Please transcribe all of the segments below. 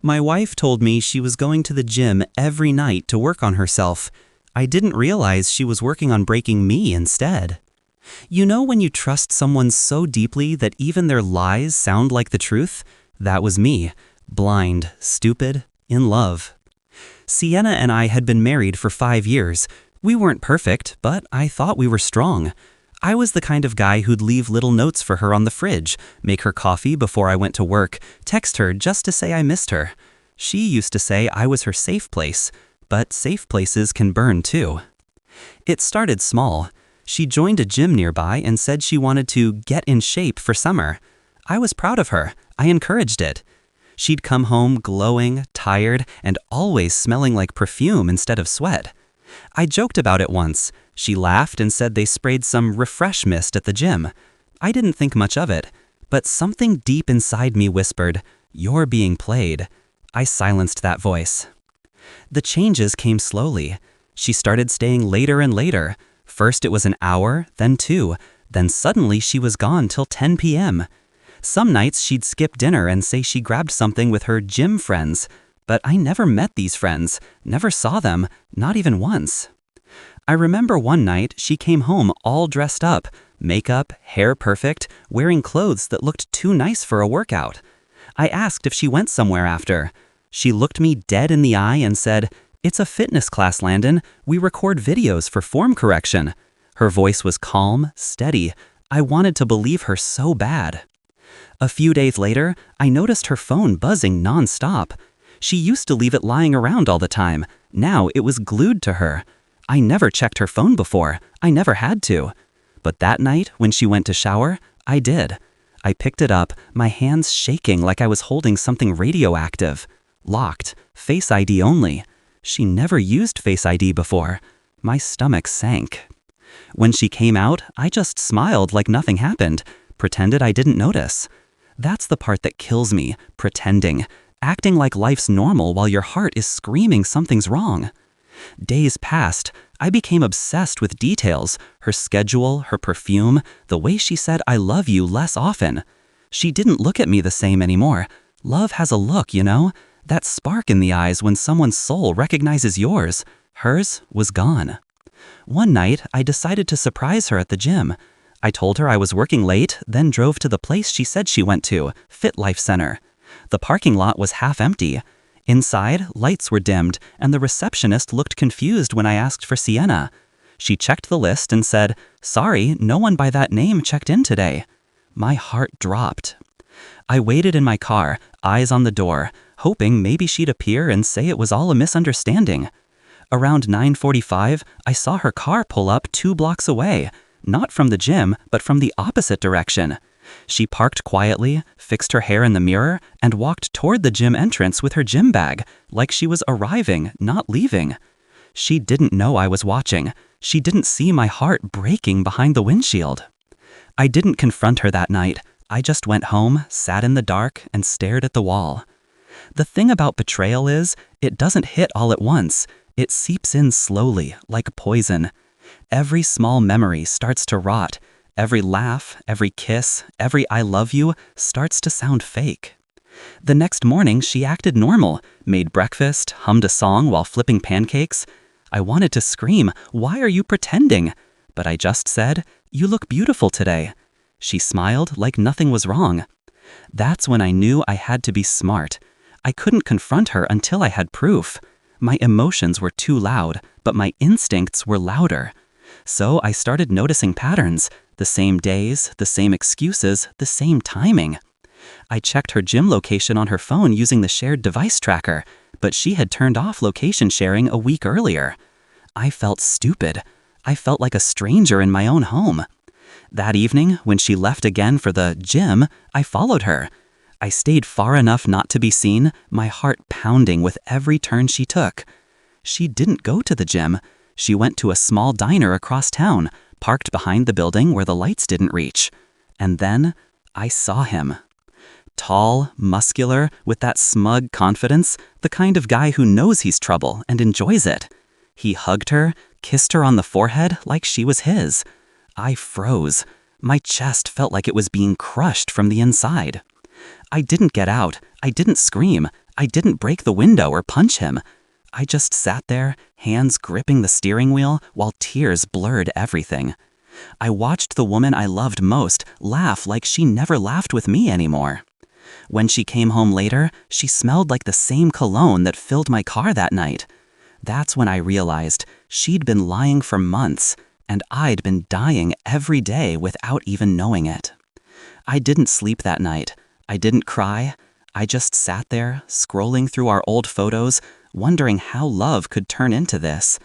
My wife told me she was going to the gym every night to work on herself. I didn't realize she was working on breaking me instead. You know when you trust someone so deeply that even their lies sound like the truth? That was me. Blind, stupid, in love. Sienna and I had been married for 5 years. We weren't perfect, but I thought we were strong. I was the kind of guy who'd leave little notes for her on the fridge, make her coffee before I went to work, text her just to say I missed her. She used to say I was her safe place, but safe places can burn too. It started small. She joined a gym nearby and said she wanted to get in shape for summer. I was proud of her. I encouraged it. She'd come home glowing, tired, and always smelling like perfume instead of sweat. I joked about it once. She laughed and said they sprayed some refresh mist at the gym. I didn't think much of it, but something deep inside me whispered, "You're being played." I silenced that voice. The changes came slowly. She started staying later and later. First it was an hour, then 2, then suddenly she was gone till 10 p.m. Some nights she'd skip dinner and say she grabbed something with her gym friends. But I never met these friends, never saw them, not even once. I remember one night she came home all dressed up, makeup, hair perfect, wearing clothes that looked too nice for a workout. I asked if she went somewhere after. She looked me dead in the eye and said, "It's a fitness class, Landon. We record videos for form correction." Her voice was calm, steady. I wanted to believe her so bad. A few days later, I noticed her phone buzzing nonstop. She used to leave it lying around all the time. Now it was glued to her. I never checked her phone before. I never had to. But that night, when she went to shower, I did. I picked it up, my hands shaking like I was holding something radioactive. Locked, Face ID only. She never used Face ID before. My stomach sank. When she came out, I just smiled like nothing happened, pretended I didn't notice. That's the part that kills me, pretending. Acting like life's normal while your heart is screaming something's wrong. Days passed. I became obsessed with details, her schedule, her perfume, the way she said I love you less often. She didn't look at me the same anymore. Love has a look, you know? That spark in the eyes when someone's soul recognizes yours. Hers was gone. One night, I decided to surprise her at the gym. I told her I was working late, then drove to the place she said she went to, Fit Life Center. The parking lot was half empty. Inside, lights were dimmed, and the receptionist looked confused when I asked for Sienna. She checked the list and said, "Sorry, no one by that name checked in today." My heart dropped. I waited in my car, eyes on the door, hoping maybe she'd appear and say it was all a misunderstanding. Around 9:45, I saw her car pull up 2 blocks away, not from the gym, but from the opposite direction. She parked quietly, fixed her hair in the mirror, and walked toward the gym entrance with her gym bag, like she was arriving, not leaving. She didn't know I was watching. She didn't see my heart breaking behind the windshield. I didn't confront her that night. I just went home, sat in the dark, and stared at the wall. The thing about betrayal is, it doesn't hit all at once. It seeps in slowly, like poison. Every small memory starts to rot. Every laugh, every kiss, every "I love you" starts to sound fake. The next morning, she acted normal, made breakfast, hummed a song while flipping pancakes. I wanted to scream, "Why are you pretending?" But I just said, "You look beautiful today." She smiled like nothing was wrong. That's when I knew I had to be smart. I couldn't confront her until I had proof. My emotions were too loud, but my instincts were louder. So I started noticing patterns. The same days, the same excuses, the same timing. I checked her gym location on her phone using the shared device tracker, but she had turned off location sharing a week earlier. I felt stupid. I felt like a stranger in my own home. That evening, when she left again for the gym, I followed her. I stayed far enough not to be seen, my heart pounding with every turn she took. She didn't go to the gym. She went to a small diner across town, parked behind the building where the lights didn't reach. And then I saw him. Tall, muscular, with that smug confidence, the kind of guy who knows he's trouble and enjoys it. He hugged her, kissed her on the forehead like she was his. I froze. My chest felt like it was being crushed from the inside. I didn't get out. I didn't scream. I didn't break the window or punch him. I just sat there, hands gripping the steering wheel while tears blurred everything. I watched the woman I loved most laugh like she never laughed with me anymore. When she came home later, she smelled like the same cologne that filled my car that night. That's when I realized she'd been lying for months, and I'd been dying every day without even knowing it. I didn't sleep that night. I didn't cry. I just sat there, scrolling through our old photos, wondering how love could turn into this.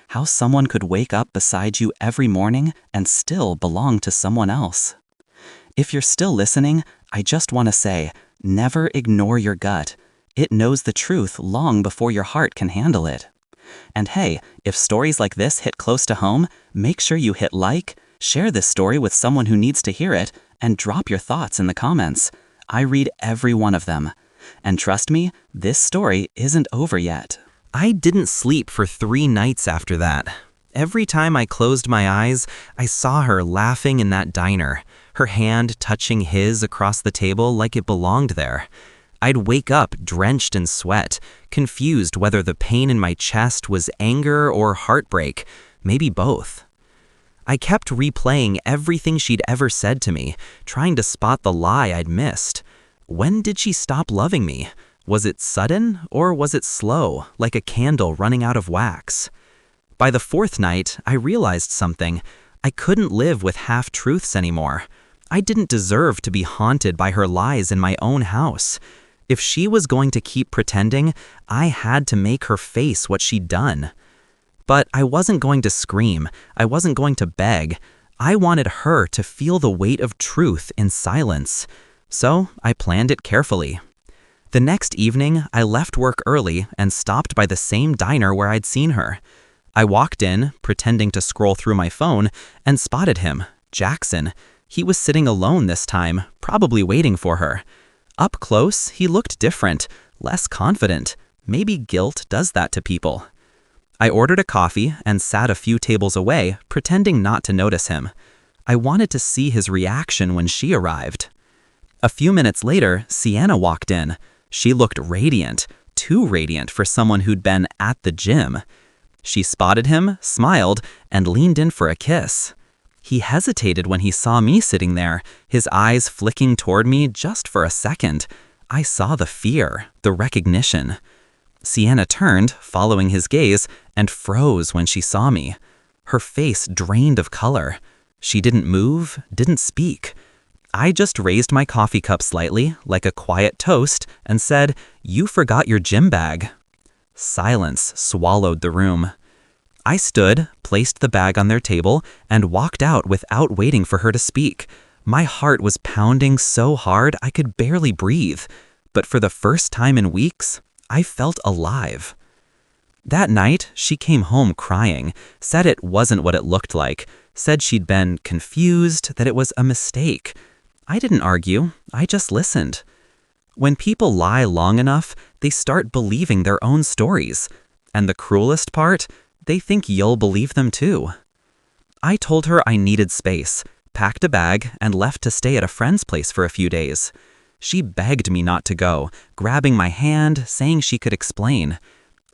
How someone could wake up beside you every morning and still belong to someone else. If you're still listening, I just want to say, never ignore your gut. It knows the truth long before your heart can handle it. And hey, if stories like this hit close to home, make sure you hit like, share this story with someone who needs to hear it, and drop your thoughts in the comments. I read every one of them. And trust me, this story isn't over yet. I didn't sleep for 3 nights after that. Every time I closed my eyes, I saw her laughing in that diner, her hand touching his across the table like it belonged there. I'd wake up drenched in sweat, confused whether the pain in my chest was anger or heartbreak, maybe both. I kept replaying everything she'd ever said to me, trying to spot the lie I'd missed. When did she stop loving me? Was it sudden, or was it slow, like a candle running out of wax? By the 4th night, I realized something. I couldn't live with half-truths anymore. I didn't deserve to be haunted by her lies in my own house. If she was going to keep pretending, I had to make her face what she'd done. But I wasn't going to scream. I wasn't going to beg. I wanted her to feel the weight of truth in silence. So I planned it carefully. The next evening, I left work early and stopped by the same diner where I'd seen her. I walked in, pretending to scroll through my phone, and spotted him, Jackson. He was sitting alone this time, probably waiting for her. Up close, he looked different, less confident. Maybe guilt does that to people. I ordered a coffee and sat a few tables away, pretending not to notice him. I wanted to see his reaction when she arrived. A few minutes later, Sienna walked in. She looked radiant, too radiant for someone who'd been at the gym. She spotted him, smiled, and leaned in for a kiss. He hesitated when he saw me sitting there, his eyes flicking toward me just for a second. I saw the fear, the recognition. Sienna turned, following his gaze, and froze when she saw me. Her face drained of color. She didn't move, didn't speak. I just raised my coffee cup slightly, like a quiet toast, and said, "You forgot your gym bag." Silence swallowed the room. I stood, placed the bag on their table, and walked out without waiting for her to speak. My heart was pounding so hard I could barely breathe. But for the first time in weeks, I felt alive. That night, she came home crying, said it wasn't what it looked like, said she'd been confused, that it was a mistake. I didn't argue, I just listened. When people lie long enough, they start believing their own stories. And the cruelest part, they think you'll believe them too. I told her I needed space, packed a bag, and left to stay at a friend's place for a few days. She begged me not to go, grabbing my hand, saying she could explain.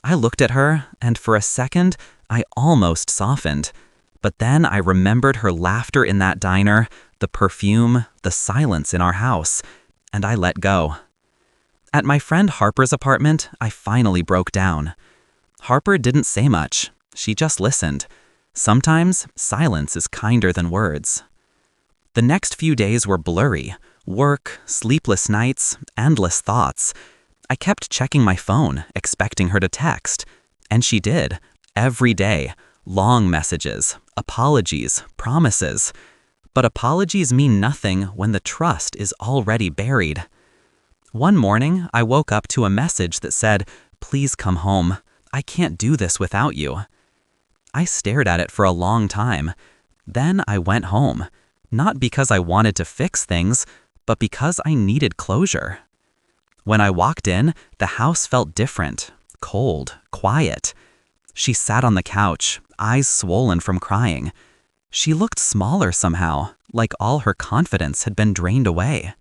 I looked at her, and for a second, I almost softened. But then I remembered her laughter in that diner, the perfume, the silence in our house, and I let go. At my friend Harper's apartment, I finally broke down. Harper didn't say much. She just listened. Sometimes, silence is kinder than words. The next few days were blurry. Work, sleepless nights, endless thoughts. I kept checking my phone, expecting her to text. And she did. Every day. Long messages, apologies, promises. But apologies mean nothing when the trust is already buried. One morning, I woke up to a message that said, "Please come home. I can't do this without you." I stared at it for a long time. Then I went home, not because I wanted to fix things, but because I needed closure. When I walked in, the house felt different, cold, quiet. She sat on the couch, eyes swollen from crying. She looked smaller somehow, like all her confidence had been drained away.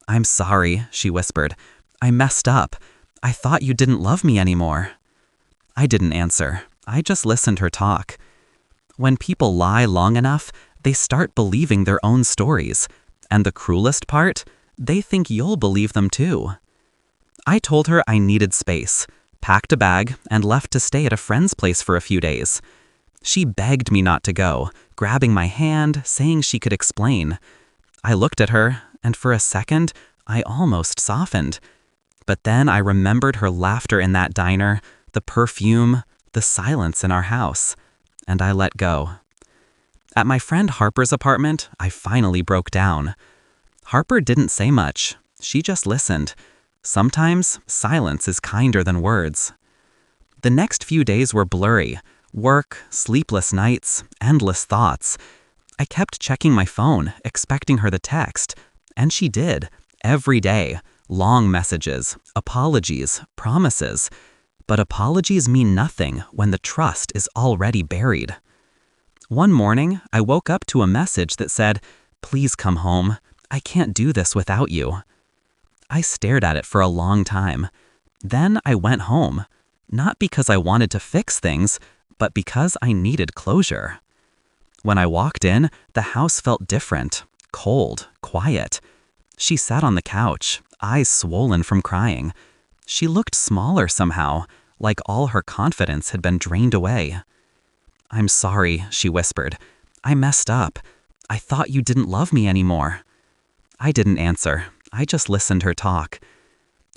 "I'm sorry," she whispered. "I messed up. I thought you didn't love me anymore." I didn't answer. I just listened her talk. When people lie long enough, they start believing their own stories. And the cruelest part, they think you'll believe them too. I told her I needed space, packed a bag, and left to stay at a friend's place for a few days. She begged me not to go, grabbing my hand, saying she could explain. I looked at her, and for a second, I almost softened. But then I remembered her laughter in that diner, the perfume, the silence in our house, and I let go. At my friend Harper's apartment, I finally broke down. Harper didn't say much. She just listened. Sometimes silence is kinder than words. The next few days were blurry. Work, sleepless nights, endless thoughts. I kept checking my phone, expecting her to text. And she did, every day. Long messages, apologies, promises. But apologies mean nothing when the trust is already buried. One morning, I woke up to a message that said, "Please come home. I can't do this without you." I stared at it for a long time. Then I went home, not because I wanted to fix things, but because I needed closure. When I walked in, the house felt different, cold, quiet. She sat on the couch, eyes swollen from crying. She looked smaller somehow, like all her confidence had been drained away. "I'm sorry," she whispered. "I messed up. I thought you didn't love me anymore." I didn't answer. I just listened her talk.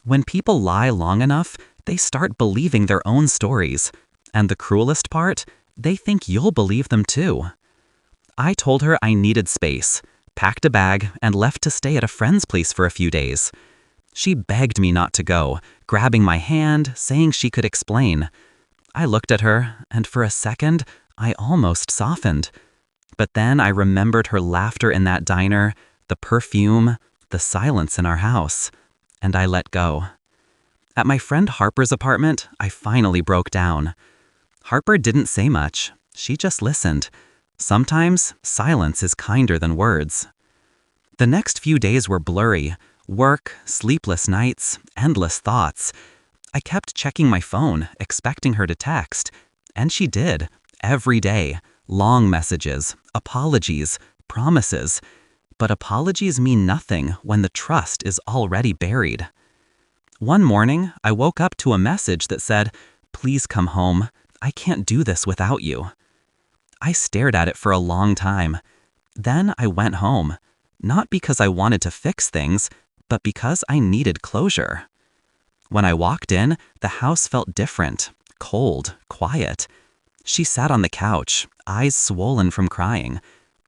When people lie long enough, they start believing their own stories. And the cruelest part, they think you'll believe them too. I told her I needed space, packed a bag, and left to stay at a friend's place for a few days. She begged me not to go, grabbing my hand, saying she could explain. I looked at her, and for a second, I almost softened. But then I remembered her laughter in that diner, the perfume, the silence in our house, and I let go. At my friend Harper's apartment, I finally broke down. Harper didn't say much. She just listened. Sometimes silence is kinder than words. The next few days were blurry. Work, sleepless nights, endless thoughts. I kept checking my phone, expecting her to text. And she did, every day. Long messages, apologies, promises. But apologies mean nothing when the trust is already buried. One morning, I woke up to a message that said, "Please come home. I can't do this without you." I stared at it for a long time. Then I went home, not because I wanted to fix things, but because I needed closure. When I walked in, the house felt different, cold, quiet. She sat on the couch, eyes swollen from crying.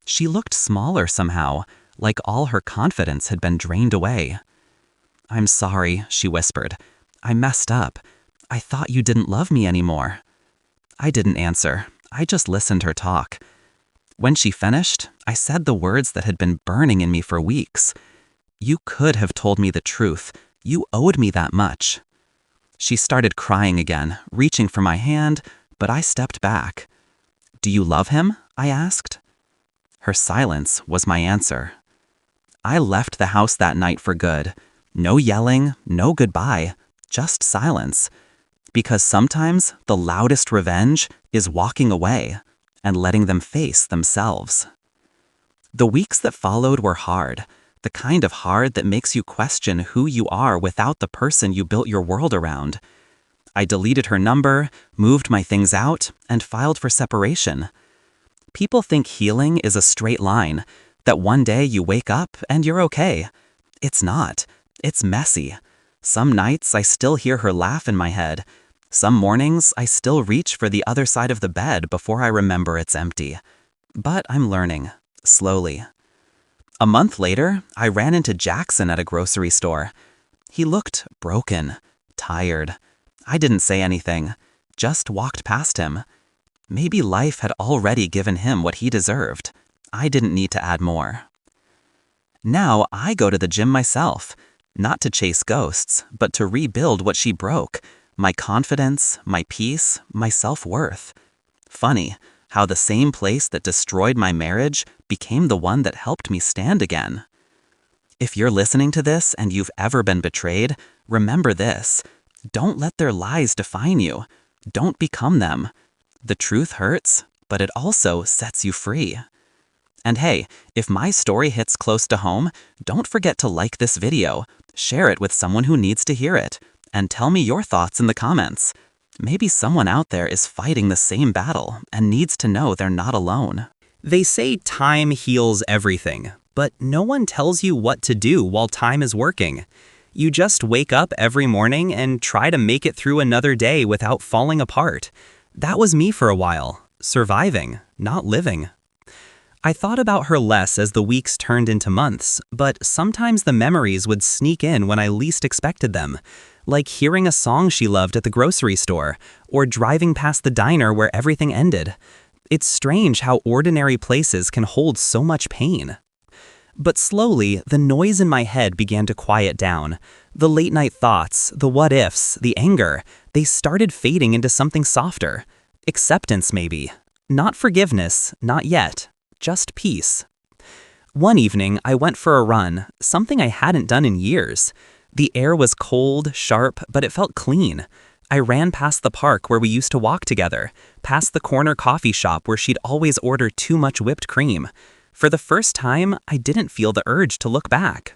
She looked smaller somehow, like all her confidence had been drained away. "I'm sorry," she whispered. "I messed up. I thought you didn't love me anymore." I didn't answer. I just listened her talk. When she finished, I said the words that had been burning in me for weeks. "You could have told me the truth. You owed me that much." She started crying again, reaching for my hand, but I stepped back. "Do you love him?" I asked. Her silence was my answer. I left the house that night for good. No yelling, no goodbye, just silence. Because sometimes the loudest revenge is walking away and letting them face themselves. The weeks that followed were hard, the kind of hard that makes you question who you are without the person you built your world around. I deleted her number, moved my things out, and filed for separation. People think healing is a straight line, that one day you wake up and you're okay. It's not. It's messy. Some nights I still hear her laugh in my head. Some mornings I still reach for the other side of the bed before I remember it's empty. But I'm learning, slowly. A month later, I ran into Jackson at a grocery store. He looked broken, tired. I didn't say anything, just walked past him. Maybe life had already given him what he deserved. I didn't need to add more. Now I go to the gym myself, not to chase ghosts, but to rebuild what she broke. My confidence, my peace, my self-worth. Funny how the same place that destroyed my marriage became the one that helped me stand again. If you're listening to this and you've ever been betrayed, remember this. Don't let their lies define you. Don't become them. The truth hurts, but it also sets you free. And hey, if my story hits close to home, don't forget to like this video, share it with someone who needs to hear it, and tell me your thoughts in the comments. Maybe someone out there is fighting the same battle and needs to know they're not alone. They say time heals everything, but no one tells you what to do while time is working. You just wake up every morning and try to make it through another day without falling apart. That was me for a while, surviving, not living. I thought about her less as the weeks turned into months, but sometimes the memories would sneak in when I least expected them, like hearing a song she loved at the grocery store, or driving past the diner where everything ended. It's strange how ordinary places can hold so much pain. But slowly, the noise in my head began to quiet down. The late-night thoughts, the what-ifs, the anger, they started fading into something softer. Acceptance, maybe. Not forgiveness, not yet. Just peace. One evening, I went for a run, something I hadn't done in years. The air was cold, sharp, but it felt clean. I ran past the park where we used to walk together, past the corner coffee shop where she'd always order too much whipped cream. For the first time, I didn't feel the urge to look back.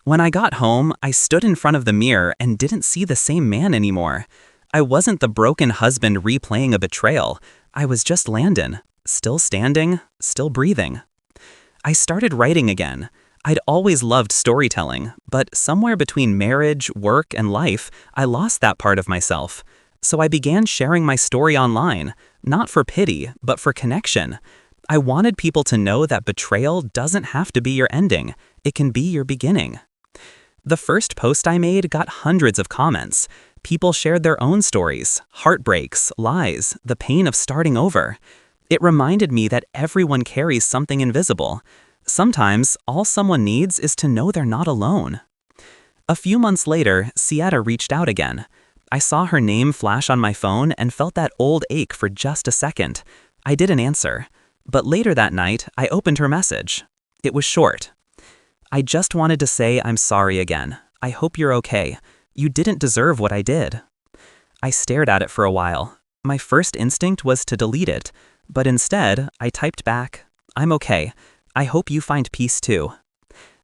When I got home, I stood in front of the mirror and didn't see the same man anymore. I wasn't the broken husband replaying a betrayal. I was just Landon. Still standing, still breathing. I started writing again. I'd always loved storytelling, but somewhere between marriage, work, and life, I lost that part of myself. So I began sharing my story online, not for pity, but for connection. I wanted people to know that betrayal doesn't have to be your ending. It can be your beginning. The first post I made got hundreds of comments. People shared their own stories, heartbreaks, lies, the pain of starting over. It reminded me that everyone carries something invisible. Sometimes, all someone needs is to know they're not alone. A few months later, Sietta reached out again. I saw her name flash on my phone and felt that old ache for just a second. I didn't answer. But later that night, I opened her message. It was short. I just wanted to say I'm sorry again. I hope you're okay. You didn't deserve what I did. I stared at it for a while. My first instinct was to delete it. But instead, I typed back, I'm okay. I hope you find peace too.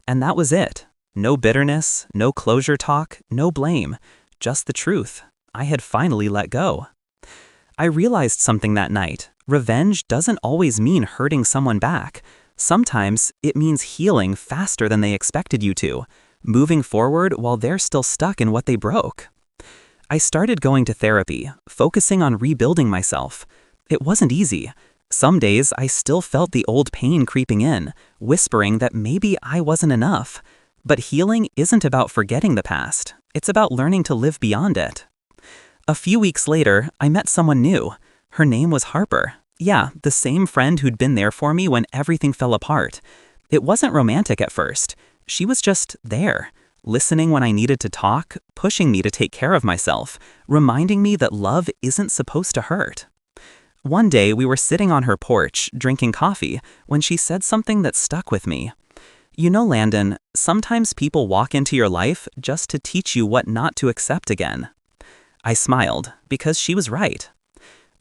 And that was it. No bitterness, no closure talk, no blame. Just the truth. I had finally let go. I realized something that night. Revenge doesn't always mean hurting someone back. Sometimes it means healing faster than they expected you to, moving forward while they're still stuck in what they broke. I started going to therapy, focusing on rebuilding myself. It wasn't easy. Some days I still felt the old pain creeping in, whispering that maybe I wasn't enough. But healing isn't about forgetting the past. It's about learning to live beyond it. A few weeks later, I met someone new. Her name was Harper. Yeah, the same friend who'd been there for me when everything fell apart. It wasn't romantic at first. She was just there, listening when I needed to talk, pushing me to take care of myself, reminding me that love isn't supposed to hurt. One day, we were sitting on her porch, drinking coffee, when she said something that stuck with me. You know, Landon, sometimes people walk into your life just to teach you what not to accept again. I smiled, because she was right.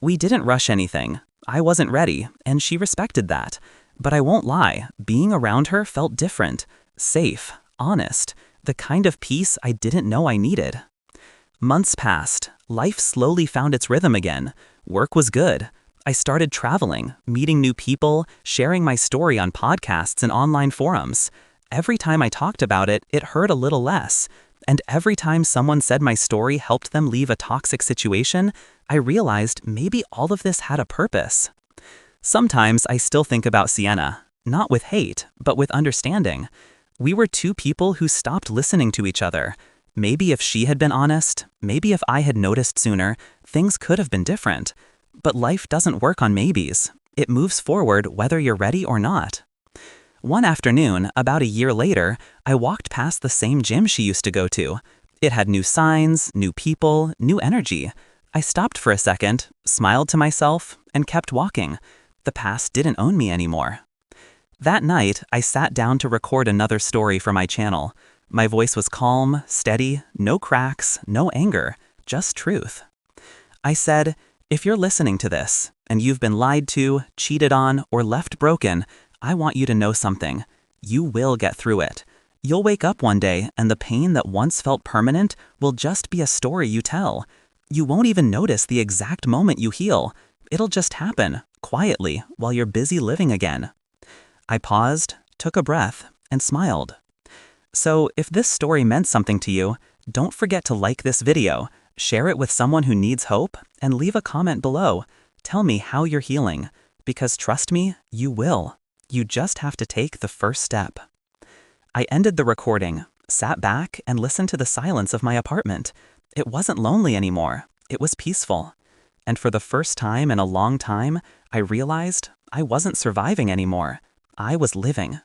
We didn't rush anything. I wasn't ready, and she respected that. But I won't lie, being around her felt different, safe, honest, the kind of peace I didn't know I needed. Months passed. Life slowly found its rhythm again. Work was good. I started traveling, meeting new people, sharing my story on podcasts and online forums. Every time I talked about it, it hurt a little less. And every time someone said my story helped them leave a toxic situation, I realized maybe all of this had a purpose. Sometimes I still think about Sienna, not with hate, but with understanding. We were two people who stopped listening to each other. Maybe if she had been honest, maybe if I had noticed sooner, things could have been different. But life doesn't work on maybes. It moves forward whether you're ready or not. One afternoon, about a year later, I walked past the same gym she used to go to. It had new signs, new people, new energy. I stopped for a second, smiled to myself, and kept walking. The past didn't own me anymore. That night, I sat down to record another story for my channel. My voice was calm, steady, no cracks, no anger, just truth. I said, if you're listening to this, and you've been lied to, cheated on, or left broken, I want you to know something. You will get through it. You'll wake up one day, and the pain that once felt permanent will just be a story you tell. You won't even notice the exact moment you heal. It'll just happen, quietly, while you're busy living again. I paused, took a breath, and smiled. So, if this story meant something to you, don't forget to like this video, share it with someone who needs hope, and leave a comment below. Tell me how you're healing, because trust me, you will. You just have to take the first step. I ended the recording, sat back, and listened to the silence of my apartment. It wasn't lonely anymore. It was peaceful. And for the first time in a long time, I realized I wasn't surviving anymore. I was living.